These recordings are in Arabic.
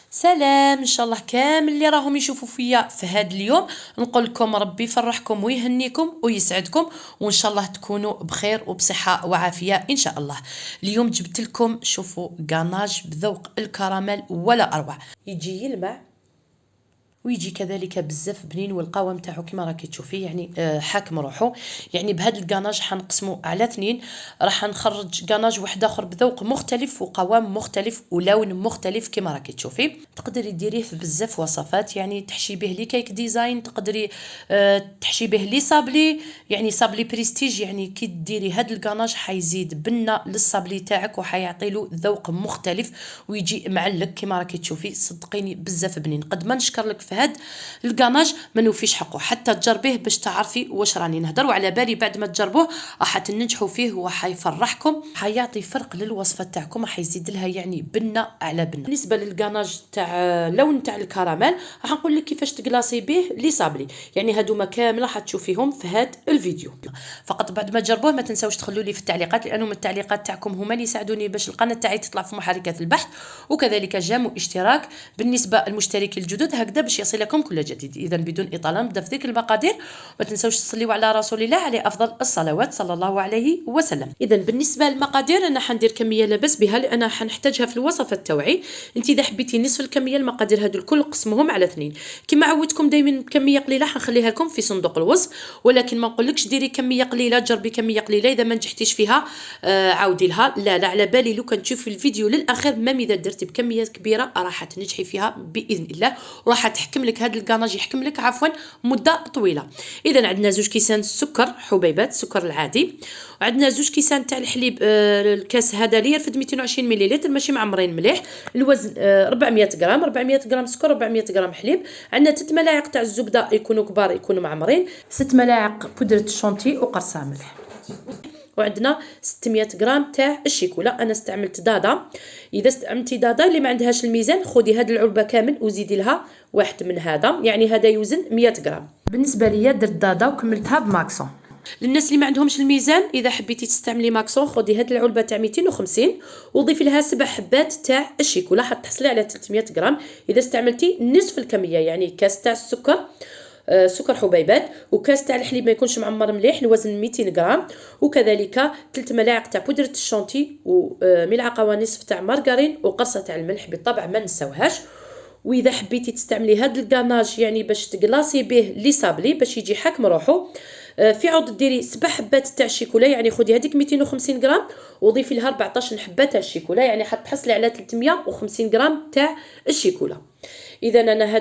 سلام ان شاء الله كامل اللي راهم يشوفوا فيا في هذا اليوم. نقول لكم ربي يفرحكم ويهنيكم ويسعدكم، وان شاء الله تكونوا بخير وبصحه وعافيه ان شاء الله. اليوم جبت لكم شوفوا غاناج بذوق الكراميل ولا اروع، يجي يلمع ويجي كذلك بزاف بنين، والقوام تاعو كما راكي تشوفي يعني حاكم روحو. يعني بهذا الكاناج حنقسمو على اثنين، راح نخرج كاناج واحد اخر بذوق مختلف وقوام مختلف ولون مختلف كما راكي تشوفي. تقدري ديريه في بزاف وصفات، يعني تحشي به لي كيك ديزاين، تقدري تحشي به لي صابلي، يعني صابلي بريستيج. يعني كي ديري هذا الكاناج حيزيد بنه للصابلي تاعك وحيعطي له ذوق مختلف ويجي معلق كما راكي تشوفي. صدقيني بزاف بنين، قد ما نشكر لك في هاد الكاناج ما نوفيش حقه، حتى تجربيه باش تعرفي واش راني نهضر. وعلى بالي بعد ما تجربوه راح تنجحوا فيه وحيفرحكم، حيعطي فرق للوصفه تاعكم، حيزيد لها يعني بنه على بنه. بالنسبه للكاناج تاع لون تاع الكراميل راح نقول لك كيفاش تكلاصي به لي صابلي، يعني هادوما كامله راح تشوفيهم في هاد الفيديو. فقط بعد ما تجربوه ما تنساوش تخلوا لي في التعليقات، لانهم التعليقات تاعكم هما اللي يساعدوني باش القناه تاعي تطلع في محركات البحث، وكذلك جيم واشتراك بالنسبه للمشتركين الجدد هكذا باش يصلكم كل جديد. اذا بدون اطاله نبدا في ذيك المقادير، ما تنساوش تصليوا على رسول الله عليه افضل الصلوات صلى الله عليه وسلم. اذا بالنسبه للمقادير انا حندير كميه لاباس بها لان حنحتاجها في الوصفه تاعي. انت اذا حبيتي نصف الكميه المقادير هذو الكل قسمهم على اثنين. كما عودتكم دائما كميه قليله حنخليها لكم في صندوق الوصف، ولكن ما نقولكش ديري كميه قليله جربي كميه قليله، اذا ما نجحتيش فيها عاودي لها. لا على بالي لو كان تشوفي الفيديو للاخر مام اذا درتي بكميه كبيره راح تنجحي فيها باذن الله، وراح تحكم لك هذا الكاناج يحكم لك عفوا مده طويله. اذا عندنا 2 كيسان سكر حبيبات السكر العادي، وعندنا 2 كيسان تاع الحليب الكاس هذا اللي يرفد 220 ملل ماشي معمرين مليح. الوزن 400 غرام، 400 غرام سكر 400 غرام حليب. عندنا 3 ملاعق تاع الزبده يكونوا كبار يكونوا معمرين، 6 ملاعق بودره الشونتي وقرصه ملح، وعندنا 600 غرام تاع الشيكولا. انا استعملت دادا، اذا استعملتي دادا اللي ما عندهاش الميزان خدي هاد العلبه كامل وزيدي لها واحد من هذا، يعني هذا يوزن 100 غرام. بالنسبه ليا درت دادا وكملتها بماكسون. للناس اللي ما عندهمش الميزان اذا حبيتي تستعملي ماكسون خدي هاد العلبه تاع 250 وضيفي لها 7 حبات تاع الشيكولا حتحصلي على 300 غرام. اذا استعملتي نصف الكميه يعني كاس تاع السكر سكر حبيبات وكاس تاع الحليب ما يكونش معمر مليح الوزن 200 غرام، وكذلك 3 ملاعق تاع بودره الشونتي وملعقه ونصف تاع مارغرين وقرصه تاع الملح بالطبع ما نساوهاش. واذا حبيتي تستعملي هذا الكاناج يعني باش تكلاصي به لي صابلي باش يجي حاكم روحو، في عوض ديري 7 حبات تاع الشيكولا، يعني خدي هذيك 250 غرام وضيفي لها 14 حبه تاع الشيكولا، يعني حتحصلي على 350 غرام تاع الشيكولا. اذا انا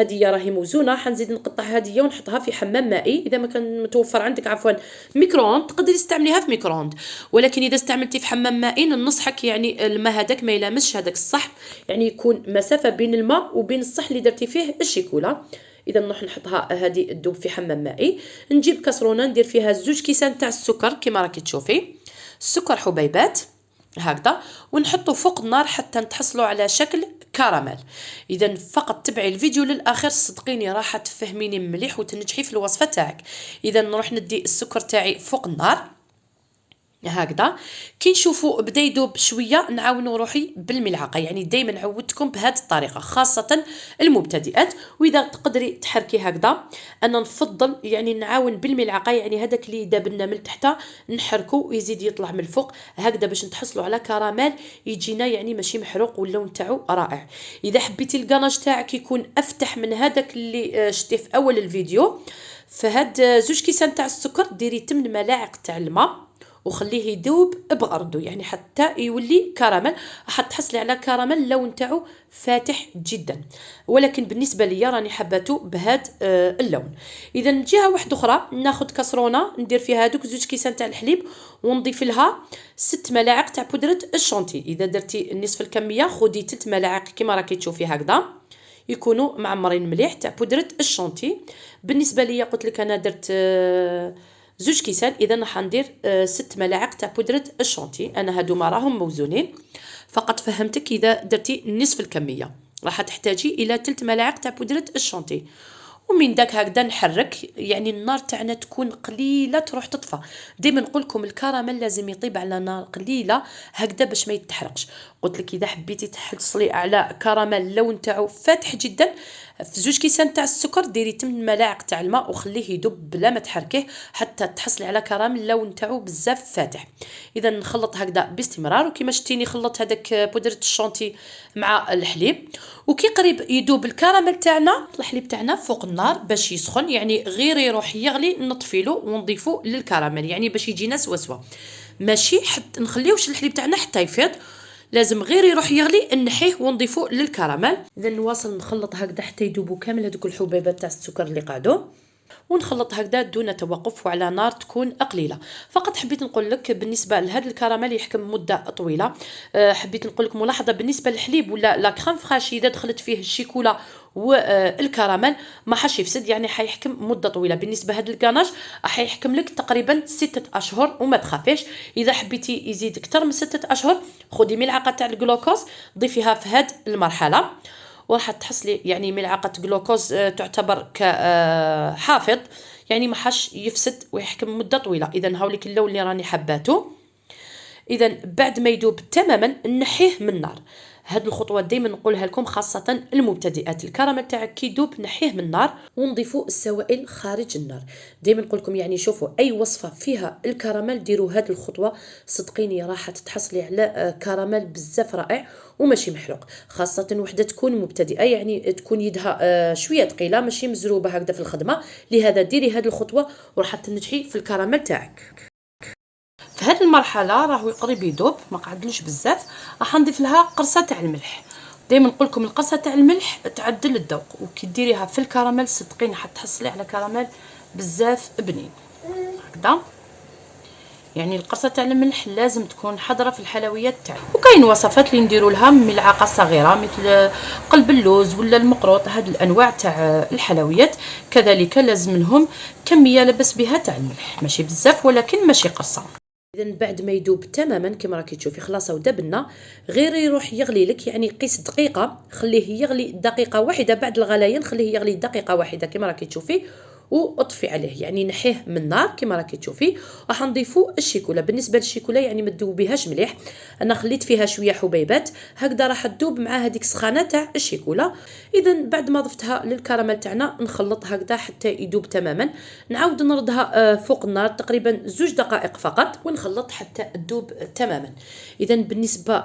هديه راهي موزونه، حنزيد نقطع هديه ونحطها في حمام مائي. اذا ما كان متوفر عندك عفوا ميكرووند تقدري تستعمليها في ميكرووند، ولكن اذا استعملتي في حمام مائي ننصحك يعني الماء هذاك ما يلامسش هذاك الصحن، يعني يكون مسافه بين الماء وبين الصحن اللي درتي فيه الشيكولا. اذا نروح نحطها هذه تذوب في حمام مائي. نجيب كاسرونه ندير فيها 2 كيسان تاع السكر كما راكي تشوفي، السكر حبيبات هكذا، ونحطه فوق النار حتى نتحصلوا على شكل كراميل. اذا فقط تبعي الفيديو للاخر صدقيني راح تفهميني مليح وتنجحي في الوصفه تاعك. اذا نروح ندي السكر تاعي فوق النار هكذا، كي نشوفوا بدا يذوب شويه نعاونوا روحي بالملعقه، يعني دائما عودتكم بهذه الطريقه خاصه المبتدئات. واذا تقدري تحركي هكذا انا نفضل يعني نعاون بالملعقه، يعني هذاك اللي داب لنا من تحت نحركه ويزيد يطلع من الفوق هكذا باش نتحصلوا على كراميل يجينا يعني ماشي محروق واللون تاعو رائع. اذا حبيتي الكاناج تاعك يكون افتح من هذاك اللي شتيه في اول الفيديو، فهاد 2 كيسان تاع السكر ديري 8 ملاعق تاع الماء وخليه يذوب بغرضه يعني حتى يولي كراميل، راح تحصلي على كراميل اللون تاعو فاتح جدا، ولكن بالنسبه ليا راني حباته بهذا اللون. اذا جهه واحده اخرى ناخذ كاسرونه ندير فيها هذوك 2 كيسان تاع الحليب ونضيف لها 6 ملاعق تاع بودره الشونتي. اذا درتي نصف الكميه خدي 3 ملاعق كما راكي تشوفي هكذا يكونوا معمرين مليح تاع بودره الشونتي. بالنسبه ليا قلت لك انا درت 2 كيسان، اذا راح ندير 6 ملاعق تاع بودره الشونتي. انا هادو ما راهم موزونين، فقط فهمتك اذا درتي نصف الكميه راح تحتاجي الى 3 ملاعق تاع بودره الشونتي. ومن داك هكذا نحرك، يعني النار تاعنا تكون قليله تروح تطفى. ديما نقول لكم الكراميل لازم يطيب على نار قليله هكذا باش ما يتحرقش. قلت لك اذا حبيتي تحصلي على كراميل اللون تاعو فاتح جدا، في 2 كيسان تاع السكر ديري 8 ملاعق تاع الماء وخليه يذوب بلا ما تحركيه حتى تحصلي على كراميل اللون تاعو بزاف فاتح. اذا نخلط هكذا باستمرار، وكما شتيني خلط هذاك بودره الشونتي مع الحليب، وكي قريب يذوب الكراميل تاعنا الحليب تاعنا فوق النار باش يسخن، يعني غير يروح يغلي نطفيلو ونضيفو للكراميل، يعني باش يجينا سوا ماشي حتى نخليوش الحليب تاعنا حتى يفيض، لازم غير يروح يغلي نحيه ونضيفوه للكراميل. اذا نواصل نخلط هكذا حتى يذوبوا كامل هذوك الحبيبات تاع السكر اللي قعدوا، ونخلط هكذا دون توقف وعلى نار تكون قليله. فقط حبيت نقول لك بالنسبه لهذا الكراميل يحكم مده طويله. حبيت نقول لك ملاحظه بالنسبه للحليب ولا لا كريم فريش اذا دخلت فيه الشيكولا والكراميل ما حش يفسد، يعني حيحكم مده طويله. بالنسبه هذا الكاناج حيحكم لك تقريبا 6 اشهر، وما تخافيش اذا حبيتي يزيد اكثر من 6 اشهر خدي ملعقه تاع الجلوكوز ضيفيها في هذه المرحله، وراح تحصلي يعني ملعقه جلوكوز تعتبر كحافظ، يعني ما حش يفسد ويحكم مده طويله. اذا هاوليك اللون اللي راني حباته. اذا بعد ما يذوب تماما نحيه من النار. هاد الخطوه دائما نقولها لكم خاصه المبتدئات. الكراميل تاعك كي يذوب نحيه من النار ونضيفوا السوائل خارج النار. دائما نقول لكم يعني شوفوا اي وصفه فيها الكراميل ديروا هاد الخطوه، صدقيني راح تحصلي على كراميل بزاف رائع وماشي محروق، خاصه وحده تكون مبتدئه يعني تكون يدها شويه ثقيله ماشي مزروبه هكذا في الخدمه. لهذا ديري هاد الخطوه وراح تنجحي في الكراميل تاعك. في هذه المرحله راهو قريب يذوب ما قعدلوش بزاف، راح نضيف لها قرصه تاع الملح. دائما نقول لكم القرصه تاع الملح تعدل الذوق، وكي ديريها في الكراميل صدقيني حتحصلي على كراميل بزاف بنين هكذا. يعني القرصه تاع الملح لازم تكون حاضره في الحلويات تاعي. وكاين وصفات اللي نديروا لها ملعقه صغيره مثل قلب اللوز ولا المقروط، هاد الانواع تاع الحلويات كذلك لازم لهم كميه لبس بها تاع الملح، ماشي بزاف ولكن ماشي قرصه. اذا بعد ما يذوب تماما كما راكي تشوفي خلاص ودبنا، غير يروح يغلي لك، يعني قيس دقيقه خليه يغلي دقيقه واحده، بعد الغليان خليه يغلي دقيقه واحده كما راكي تشوفي، واطفي عليه يعني نحيه من النار كما راكي تشوفي. راح نضيفوا الشيكولا. بالنسبه للشيكولا يعني ما تذوبيهاش مليح، انا خليت فيها شويه حبيبات هكذا راح تذوب مع هذيك السخانه تاع الشيكولا. اذا بعد ما ضفتها للكراميل تاعنا نخلط هكذا حتى يذوب تماما، نعاود نردها فوق النار تقريبا 2 دقائق فقط ونخلط حتى تذوب تماما. اذا بالنسبه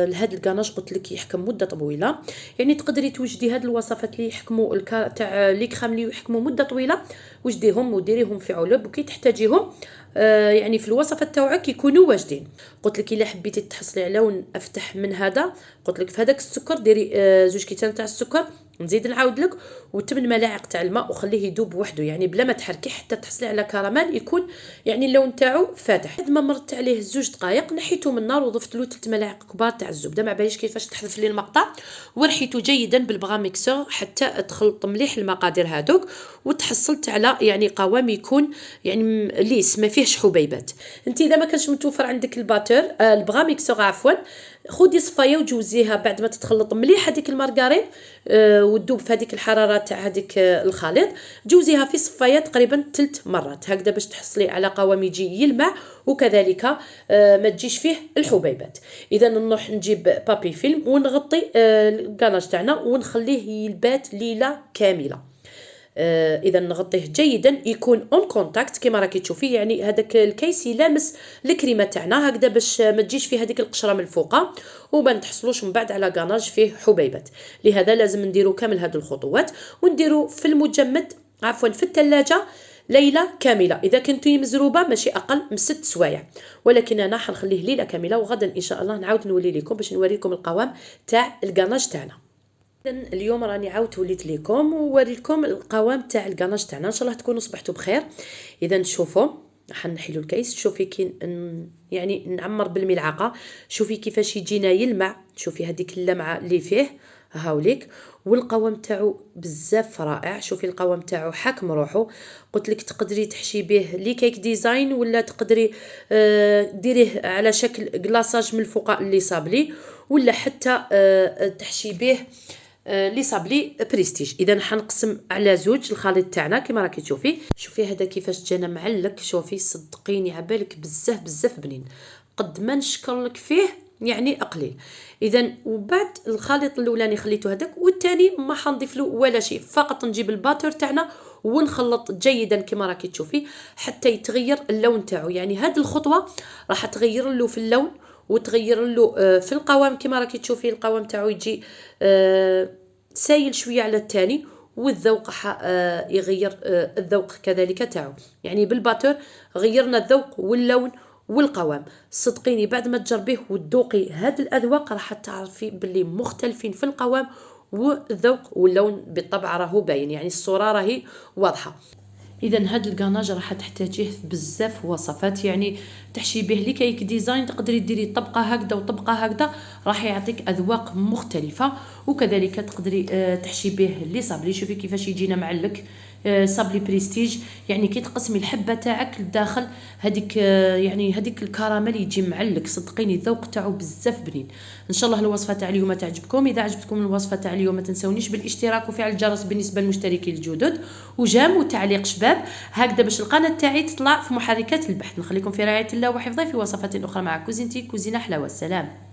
لهذا الكاناج قلت لك يحكم مده طويله، يعني تقدري توجدي هذه الوصفات اللي يحكموا تاع لي كريم اللي يحكموا مده طويله وجديهم وديريهم في علب، وكي تحتاجيهم يعني في الوصفه تاعك يكونوا واجدين. قلت لك الا حبيتي تحصلي على لون افتح من هذا، قلت لك في هذاك السكر ديري 2 كيسان تاع السكر، نزيد نعاود لك و8 ملاعق تاع الماء وخليه يذوب وحده، يعني بلا ما تحركي حتى تحصلي على كراميل يكون يعني اللون تاعو فاتح. بعد ما مرت عليه 2 دقائق نحيته من النار وضفت له 3 ملاعق كبار تاع الزبده، ما باليش كيفاش تحذف لي المقطع، ورحيته جيدا بالبغا ميكسور حتى تخلط مليح المقادير هذوك وتحصلت على يعني قوام يكون يعني ليس ما فيهش حبيبات. انت اذا ما كانش متوفر عندك الباتور البغا ميكسور عفوا، خدي صفايه وجوزيها بعد ما تتخلط مليح هذيك المارغرين وتذوب في هذيك الحراره تاع هذيك الخليط، جوزيها في صفايه تقريبا 3 مرات هكذا باش تحصلي على قوام يجي يلمع وكذلك ما تجيش فيه الحبيبات. اذا نروح نجيب بابي فيلم ونغطي الكاناج تاعنا ونخليه يلبات ليله كامله. اذا نغطيه جيدا يكون اون كونتاكت كما راكي تشوفي، يعني هذاك الكيس يلامس الكريمه تاعنا هكذا باش ما تجيش فيه هذيك القشره من الفوقه وما نحصلوش من بعد على كاناج فيه حبيبات. لهذا لازم نديروا كامل هذه الخطوات ونديروا في المجمد عفوا في الثلاجه ليله كامله. اذا كنتي مزروبه ماشي اقل من 6 سوايع، ولكن انا حنخليه ليله كامله وغدا ان شاء الله نعاود نولي لكم باش نوريكم القوام تاع الكاناج تاعنا. اليوم راني عاودت وليت لكم ووريتكم القوام تاع الكاناج تاعنا، ان شاء الله تكونوا صبحتوا بخير. اذا شوفوا حنحيلوا الكيس، شوفي كي يعني نعمر بالملعقه، شوفي كيفاش يجينا يلمع، شوفي هذيك اللمعه اللي فيه هاوليك، والقوام تاعو بزاف رائع. شوفي القوام تاعو حاكم روحو. قلت لك تقدري تحشي به لي كيك ديزاين ولا تقدري ديريه على شكل كلاصاج من الفوق اللي صابلي، ولا حتى تحشي به لي صابلي بريستيج. اذا حنقسم على زوج الخليط تاعنا كما راكي تشوفي. شوفي هذا كيفاش جانا معلك، شوفي صدقيني عبالك بزاف بزاف بنين، قد ما نشكر لك فيه يعني قليل. اذا وبعد الخليط الاولاني خليته هذاك، والثاني ما حنضيف له ولا شيء، فقط نجيب الباتور تاعنا ونخلط جيدا كما راكي تشوفي حتى يتغير اللون تاعو. يعني هذه الخطوه راح تغير له في اللون وتغير له في القوام كما راكي تشوفي. القوام تاعو يجي سايل شويه على الثاني، والذوق يغير الذوق كذلك تاعو. يعني بالباتور غيرنا الذوق واللون والقوام. صدقيني بعد ما تجربيه وتذوقي هاد الاذواق راح تعرفي باللي مختلفين في القوام والذوق واللون، بالطبع راهو باين، يعني الصوره راهي واضحه. اذا هاد الكاناج راح تحتاجيه في بزاف وصفات، يعني تحشي به لي كيك ديزاين، تقدري ديري طبقه هكذا وطبقه هكذا، راح يعطيك اذواق مختلفه. وكذلك تقدري تحشي به لي صابلي. شوفي كيفاش يجينا معلك صابلي بريستيج، يعني كي تقسمي الحبه تاعك لداخل هذيك يعني هذيك الكراميل يجي معلك. صدقيني الذوق تاعو بزاف بنين. ان شاء الله الوصفه تاع اليوم تعجبكم. اذا عجبتكم الوصفه تاع اليوم ما تنسونيش بالاشتراك وفعل الجرس بالنسبه للمشتركين الجدد، وجام وتعليق شباب هكذا باش القناه تاعي تطلع في محركات البحث. نخليكم في رعايه الله وحفظه في وصفات اخرى مع كوزينتي كوزينه حلاوه. السلام.